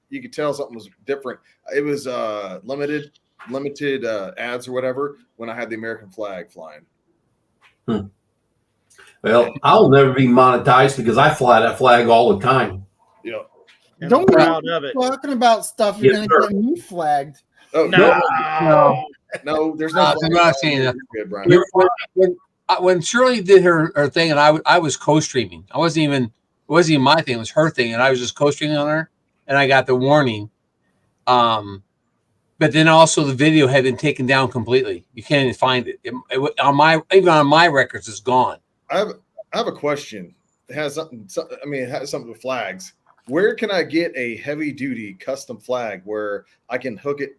You could tell something was different. It was limited ads or whatever when I had the American flag flying. Well, I'll never be monetized because I fly that flag all the time. Yeah. Don't be proud of it. talking about stuff you're going to get me flagged. Oh, no, there's no. I'm not saying that. When Shirley did her thing, and I was co-streaming. It wasn't even my thing. It was her thing, and I was just co-streaming on her, and I got the warning. But then also the video had been taken down completely. You can't even find it. Even on my records, it's gone. I have a question. It has something. It has something with flags. Where can I get a heavy duty custom flag where I can hook it,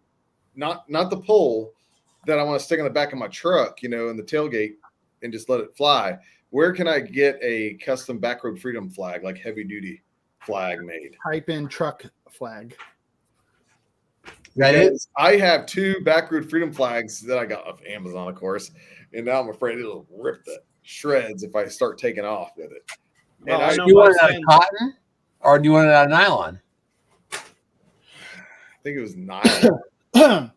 not the pole that I want to stick on the back of my truck, in the tailgate, and just let it fly? Where can I get a custom Backroad Freedom flag, like heavy duty flag made? Type in truck flag. that it? Because I have 2 Backroad Freedom flags that I got off Amazon, of course, and now I'm afraid it'll rip the shreds if I start taking off with it. Well, And I know Do you my want it out of friend- cotton, or do you want it out of nylon? I think it was nylon,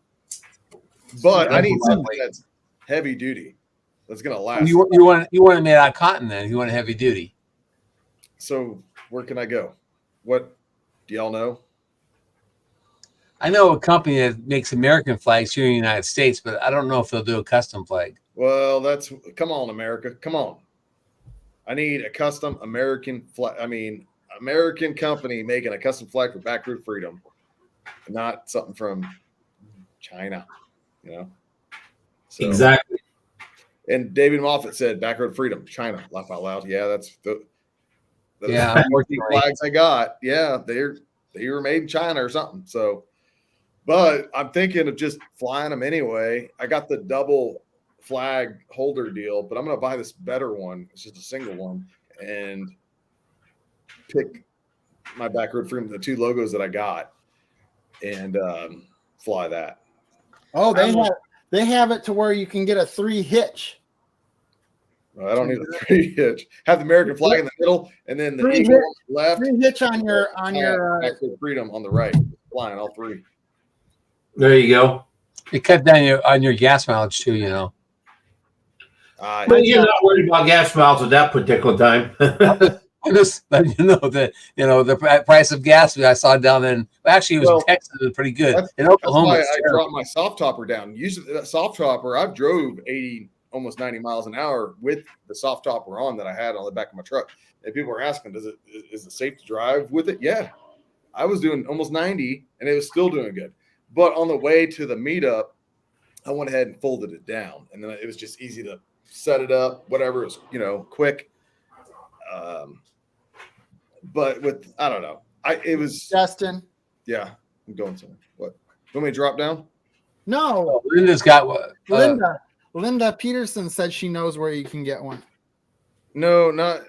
but I need something that's heavy duty that's gonna last. You want it made out of cotton then? You want it heavy duty? So where can I go? What do y'all know? I know a company that makes American flags here in the United States, but I don't know if they'll do a custom flag. Well, come on, America, come on. I need a custom American flag. I mean, American company making a custom flag for Backroad Freedom, not something from China, you know. So, Exactly. And David Moffat said Backroad Freedom, China. Laugh out loud. Yeah, that's the Yeah, 14 unfortunately. flags I got. Yeah, they were made in China or something. So, but I'm thinking of just flying them anyway. I got the double flag holder deal, but I'm going to buy this better one. It's just a single one and pick my Backroad Freedom, the 2 logos that I got, and fly that. Oh, they have it to where you can get a 3 hitch. I don't need a 3 hitch. Have the American flag in the middle, and then the 3 eagle on the left. 3 hitch on your Backroad Freedom on the right, flying all 3. There you go. It cut down on your gas mileage too, you know. But you're not worried about gas miles at that particular time. I'm just letting you know that the price of gas I saw down in actually it was in Texas, it was pretty good. In Oklahoma, that's why I dropped my soft topper down. Usually that soft topper, I've drove 80, almost 90 miles an hour with the soft topper on that I had on the back of my truck. And people were asking, is it safe to drive with it? Yeah. I was doing almost 90 and it was still doing good. But on the way to the meetup, I went ahead and folded it down. And then it was just easy to set it up, whatever. It was, quick. But with, I don't know. It was Justin. Yeah, I'm going somewhere. What? You want me to drop down? No. Linda's got what? Linda Peterson said she knows where you can get one. No, not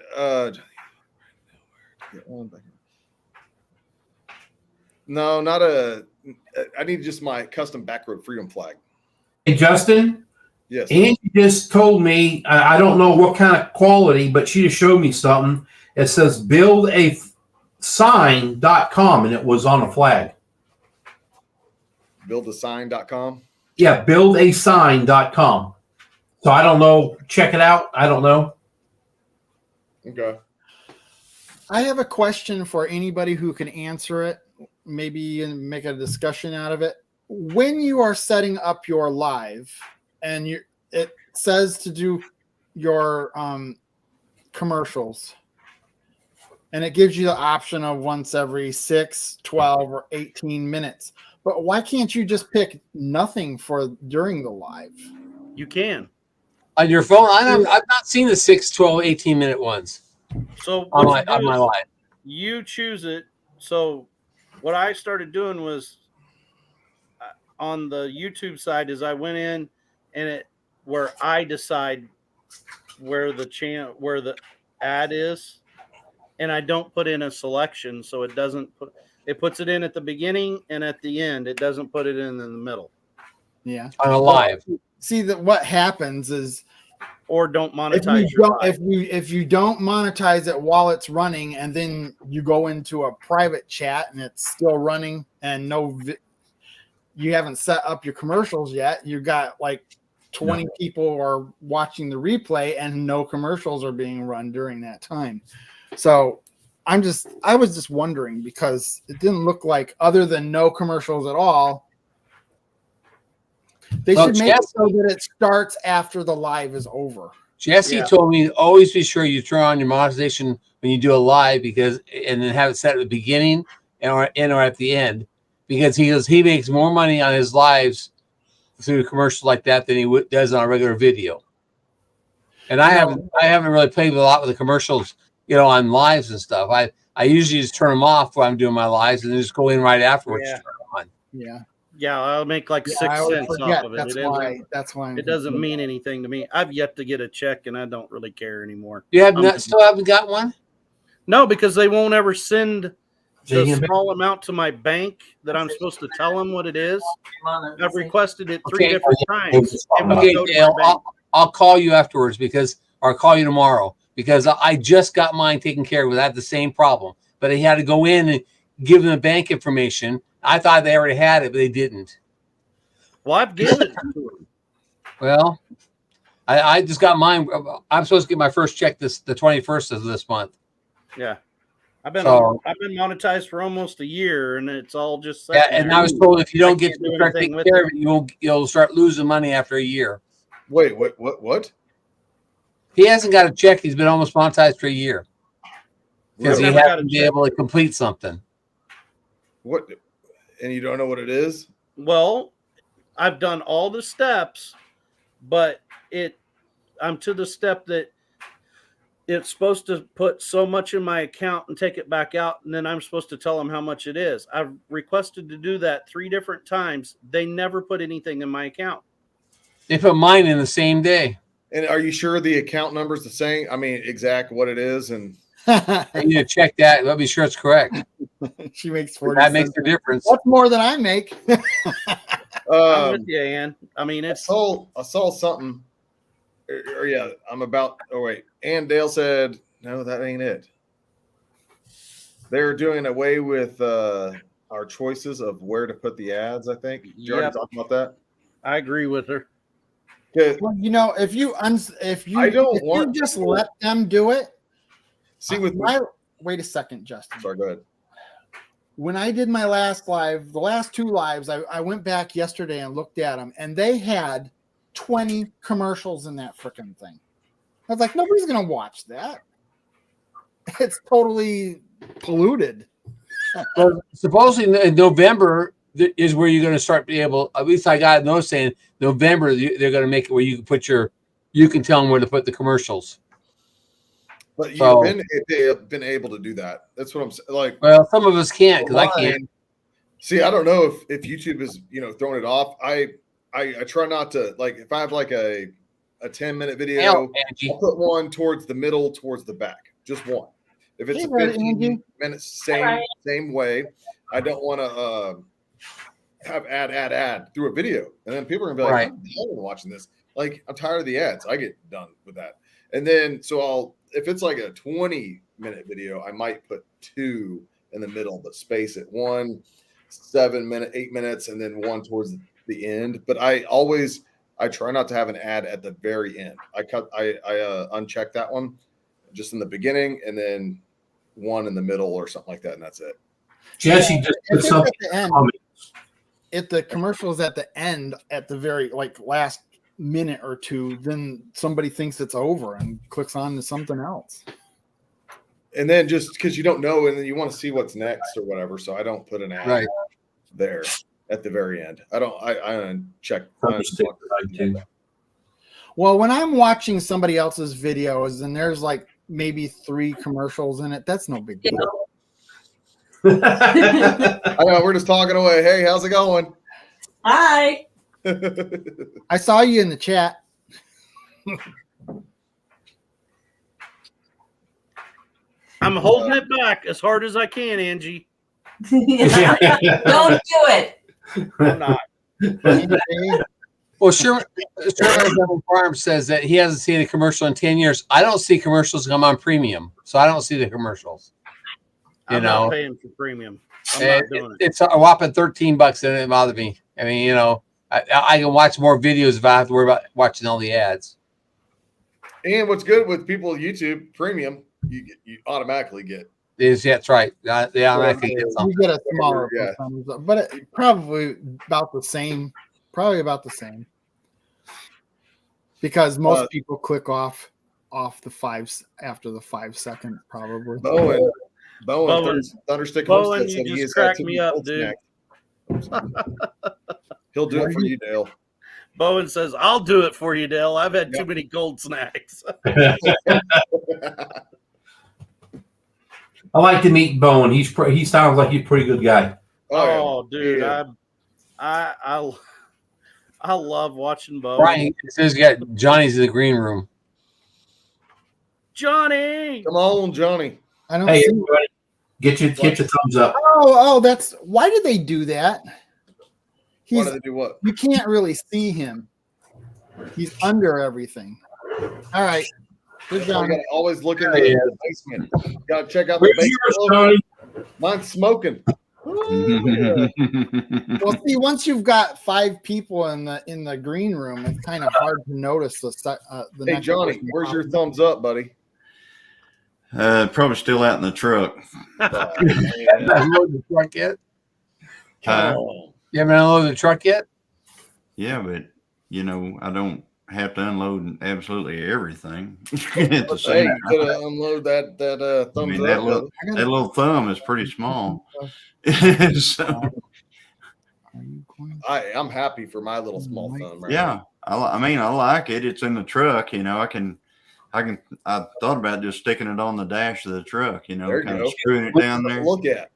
no, not a. I need just my custom Backroad Freedom flag. Hey, Justin. Yes. Angie just told me, I don't know what kind of quality, but she just showed me something. It says buildasign.com, and it was on a flag. Buildasign.com? Yeah, buildasign.com. So I don't know. Check it out. I don't know. Okay. I have a question for anybody who can answer it. Maybe make a discussion out of it. When you are setting up your live and it says to do your commercials, and it gives you the option of once every 6, 12, or 18 minutes. But why can't you just pick nothing for during the live? You can. On your phone? I've not seen the 6, 12, 18-minute ones. So on what you do my is live. You choose it. So what I started doing was on the YouTube side is I went in and where I decide where the ad is, and I don't put in a selection, so it puts it in at the beginning and at the end. It doesn't put it in the middle. Yeah. On a live. See that what happens is, or don't monetize if you don't monetize it while it's running, and then you go into a private chat and it's still running and you haven't set up your commercials yet. You got like 20 people are watching the replay and no commercials are being run during that time. So I was just wondering, because it didn't look like, other than no commercials at all, they should make it so that it starts after the live is over. Jesse told me always be sure you turn on your monetization when you do a live, and then have it set at the beginning or at the end, because he makes more money on his lives through commercials like that than he does on a regular video. And I haven't really played a lot with the commercials, on lives and stuff. I usually just turn them off while I'm doing my lives and then just go in right afterwards. Yeah. To turn them on. Yeah. Yeah, I'll make like 6 cents off of it. That's why it doesn't mean anything to me. I've yet to get a check, and I don't really care anymore. You still haven't got one? No, because they won't ever send the small amount to my bank that I'm supposed to tell them what it is. I've requested it 3 different times. Okay, Dale, I'll call you afterwards or I'll call you tomorrow because I just got mine taken care of without the same problem. But they had to go in and give them the bank information. I thought they already had it, but they didn't. Well, I've given it to them. Well, I just got mine. I'm supposed to get my first check the 21st of this month. Yeah. I've been monetized for almost a year, and it's all just yeah. And I was told if you don't get to start taking care of it, you'll start losing money after a year. Wait, what? He hasn't got a check. He's been almost monetized for a year because he hasn't been able to complete something. What? And you don't know what it is? Well, I've done all the steps, but I'm to the step that it's supposed to put so much in my account and take it back out, and then I'm supposed to tell them how much it is. I've requested to do that 3 different times. They never put anything in my account. They put mine in the same day. And are you sure the account number is the same? I mean, exact what it is, and I need to check that. Let me be sure it's correct. She makes 40. That makes a difference. That's more than I make. I'm with you, Ann. I mean, I saw something. Or yeah, I'm about. Oh wait, and Dale said, "No, that ain't it." They're doing away with our choices of where to put the ads. I think. You already talked about that. I agree with her. Well, you know, if you just let them do it. See, wait a second, Justin. Sorry, go ahead. When I did my last live, the last 2 lives, I went back yesterday and looked at them, and they had 20 commercials in that freaking thing. I was like, nobody's gonna watch that. It's totally polluted. Well, supposedly in November is where you're going to start being able. At least I got a notice saying November they're going to make it where you can put you can tell them where to put the commercials. But you've been able to do that. That's what I'm saying. Like, well, some of us can't because I can't. See, I don't know if YouTube is throwing it off. I try not to, like, if I have like a 10-minute video, I'll put one towards the middle, towards the back, just one. If it's a 15 minutes, same way. I don't want to have ad through a video, and then people are gonna be like, I'm watching this. Like, I'm tired of the ads. I get done with that, and then if it's like a 20-minute video, I might put 2 in the middle, but space it 1 7-minute, 8 minutes, and then one towards the end. But I try not to have an ad at the very end. I uncheck that one just in the beginning, and then one in the middle or something like that, and that's it. Jesse just put something at the end. If the commercial is at the end, at the very last minute or 2, then somebody thinks it's over and clicks on to something else. And then just because you don't know, and then you want to see what's next or whatever, so I don't put an ad there at the very end. I uncheck. Well, when I'm watching somebody else's videos and there's like maybe 3 commercials in it, that's no big deal. I know, we're just talking away. Hey, how's it going? Hi. I saw you in the chat. I'm holding it back as hard as I can, Angie. Don't do it. I'm not. Well, Sherman Farm says that he hasn't seen a commercial in 10 years. I don't see commercials come on premium, so I don't see the commercials. I'm not paying for premium. I'm not doing it. It's a whopping $13, and it didn't bother me. I mean, I can watch more videos if I have to worry about watching all the ads. And what's good with people YouTube premium, you automatically get. That's right. They automatically get something. You get a smaller percentage, but it probably about the same. Probably about the same. Because most people click off the 5 after the 5 second, probably. Bowen Thunderstick Bowen, you just cracked me up, dude. He'll do it for you, Dale. Bowen says, I'll do it for you, Dale. I've had too many gold snacks. I like to meet Bowen. He sounds like he's a pretty good guy. Oh, dude, yeah. I love watching Bowen. Brian says you got Johnny's in the green room. Johnny, come on, Johnny. I don't hey, see everybody. Get your thumbs up. Oh, that's why did they do that? Why do they do what? You can't really see him. He's under everything. All right. Good You job. gotta always look in There he the basement. You gotta check out Where's the yours, basement. Tony? Mine's smoking. Well, see, once you've got 5 people in the green room, it's kind of hard to notice the Hey next Johnny, person. where's your thumbs up, buddy? Probably still out in the truck. Not unloaded the truck yet? Oh. You haven't unloaded the truck yet? Yeah, but I don't have to unload absolutely everything at the Hey, same you could time. unload that I thumbs mean, up. that little thumb is pretty small. So, I'm happy for my little small thumb. Right yeah, I mean, I like it. It's in the truck. I thought about just sticking it on the dash of the truck. There you kind go. of screwing it down there. Look at.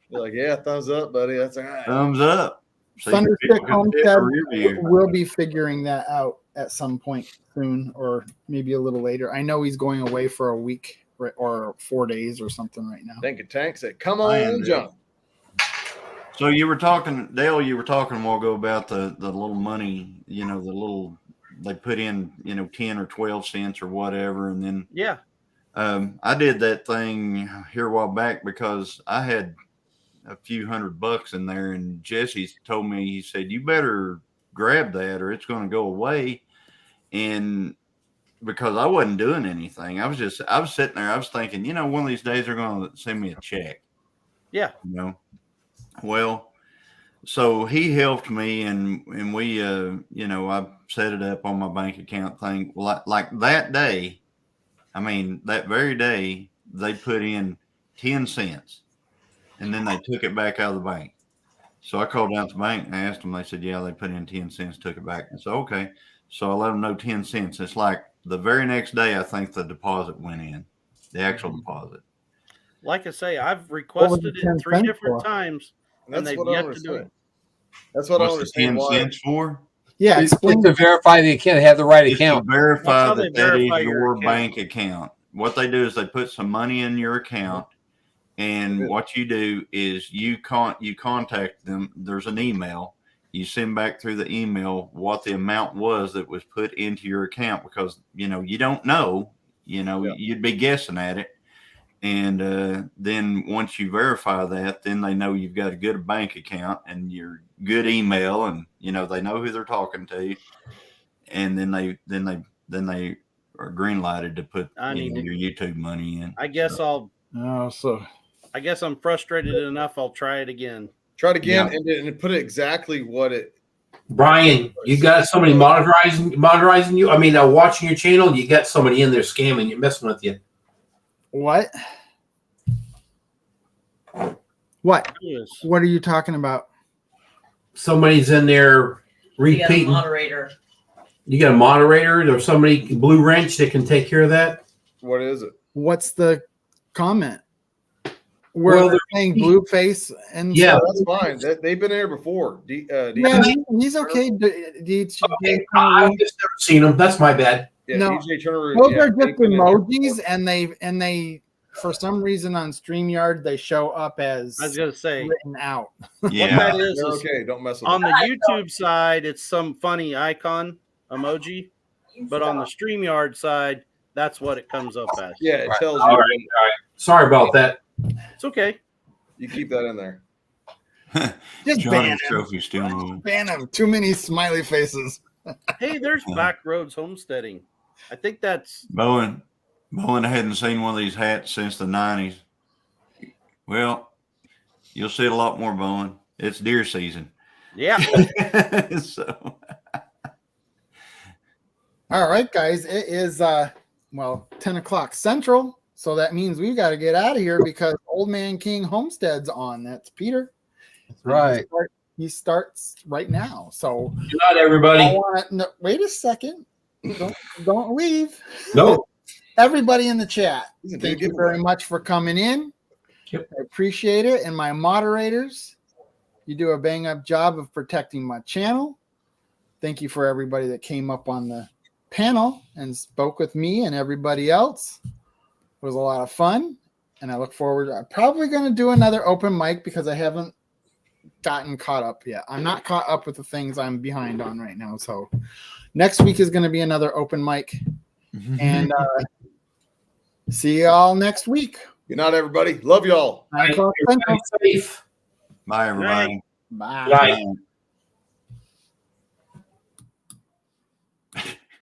You're like, yeah, thumbs up, buddy. That's all right. Thumbs up. So Thunderstick Homestead review. will be figuring that out at some point soon, or maybe a little later. I know he's going away for a week or 4 days or something right now. Think of Tank said, "Come on, John." So you were talking, Dale. You were talking a while ago about the little money. The little they put in. 10 or 12 cents or whatever, and then Yeah. I did that thing here a while back because I had a few $100 in there, and Jesse told me, he said, you better grab that or it's going to go away. And because I wasn't doing anything, I was sitting there, I was thinking, one of these days they're going to send me a check. Yeah. Well, so he helped me, and we, I set it up on my bank account thing. Well, like that day, that very day, they put in 10 cents. And then they took it back out of the bank. So I called down to the bank and asked them. They said, yeah, they put in 10 cents, took it back. I said, okay. So I let them know 10 cents. It's like the very next day, I think the deposit went in, the actual deposit. Like I say, I've requested it 3 different times, and they've yet to do it. That's what I What's the understand. 10 cents for? Yeah, It's to verify the account, have the right It's to account. verify That's how they that is verify your your account. bank account. What they do is they put some money in your account. And what you do is you contact them. There's an email. You send back through the email what the amount was that was put into your account, because you don't know. You'd be guessing at it. And then once you verify that, then they know you've got a good bank account and your good email, and they know who they're talking to. And then they are green lighted to put your YouTube money in. I guess I guess I'm frustrated enough. I'll try it again. Try it again and put it exactly what it. Brian, you got somebody monitoring you. Watching your channel. You got somebody in there scamming you, messing with you. What? What? Yes. What are you talking about? Somebody's in there You got a repeating. moderator. You got a moderator or somebody, Blue Wrench, that can take care of that? What is it? What's the comment? Where they're saying blue face and Yeah, that's fine. They've been there before. yeah, he's okay. I've just never seen them. That's my bad. Yeah, No, DJ Turner. those are they've just been in there emojis, before. and they for some reason on StreamYard they show up as I was gonna say written out. Yeah. what that is They're okay. Don't mess with on them. the YouTube side, it's some funny icon emoji, but on the StreamYard side, that's what it comes up as. Yeah, it tells All you. right. Sorry about that. It's okay. You keep that in there. Just ban Johnny's him. trophy still moving. Ban him. Too many smiley faces. Hey, there's Backroads Homesteading. I think that's Bowen hadn't seen one of these hats since the 90s. Well, you'll see it a lot more, Bowen. It's deer season. yeah. So All right, guys. It is 10 o'clock Central. So that means we've got to get out of here because Old Man King Homestead's on. That's Peter. That's right. He starts right now. So Good night, everybody. wait a second. Don't leave. No. Everybody in the chat, He's a thank big you very much for coming in. Yep. I appreciate it. And my moderators, you do a bang up job of protecting my channel. Thank you for everybody that came up on the panel and spoke with me and everybody else. It was a lot of fun. and I look forward. I'm probably going to do another open mic because I haven't gotten caught up yet. I'm not caught up with the things I'm behind on right now. So next week is going to be another open mic, and see y'all next week. Good night, everybody. Love y'all. 9 o'clock Central. Safe. Bye, everybody. Bye. Bye.